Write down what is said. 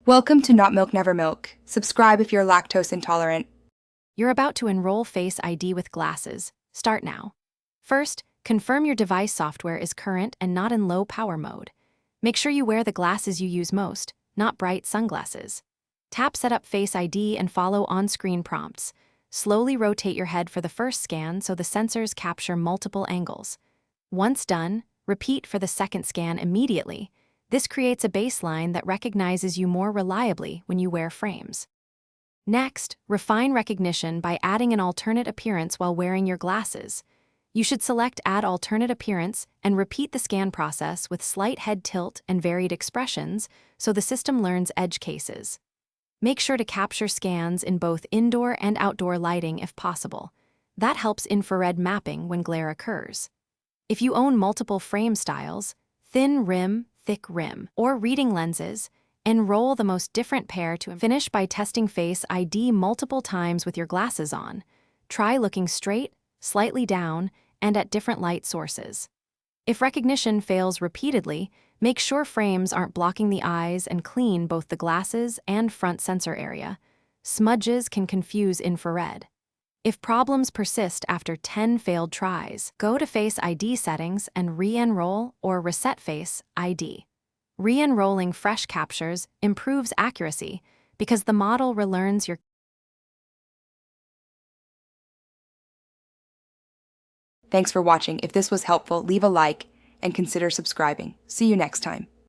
Welcome to Not Milk Never Milk. Subscribe if you're lactose intolerant. You're about to enroll Face ID with glasses. Start now. First, confirm your device software is current and not in low power mode. Make sure you wear the glasses you use most, not bright sunglasses. Tap Set up Face ID and follow on-screen prompts. Slowly rotate your head for the first scan so the sensors capture multiple angles. Once done, repeat for the second scan immediately. This creates a baseline that recognizes you more reliably when you wear frames. Next, refine recognition by adding an alternate appearance while wearing your glasses. You should select Add Alternate Appearance and repeat the scan process with slight head tilt and varied expressions so the system learns edge cases. Make sure to capture scans in both indoor and outdoor lighting if possible. That helps infrared mapping when glare occurs. If you own multiple frame styles, thin rim, thick rim, or reading lenses, enroll the most different pair to finish by testing Face ID multiple times with your glasses on. Try looking straight, slightly down, and at different light sources. If recognition fails repeatedly, make sure frames aren't blocking the eyes and clean both the glasses and front sensor area. Smudges can confuse infrared. If problems persist after 10 failed tries, go to Face ID settings and re-enroll or reset Face ID. Re-enrolling fresh captures improves accuracy because the model relearns your. Thanks for watching. If this was helpful, leave a like and consider subscribing. See you next time.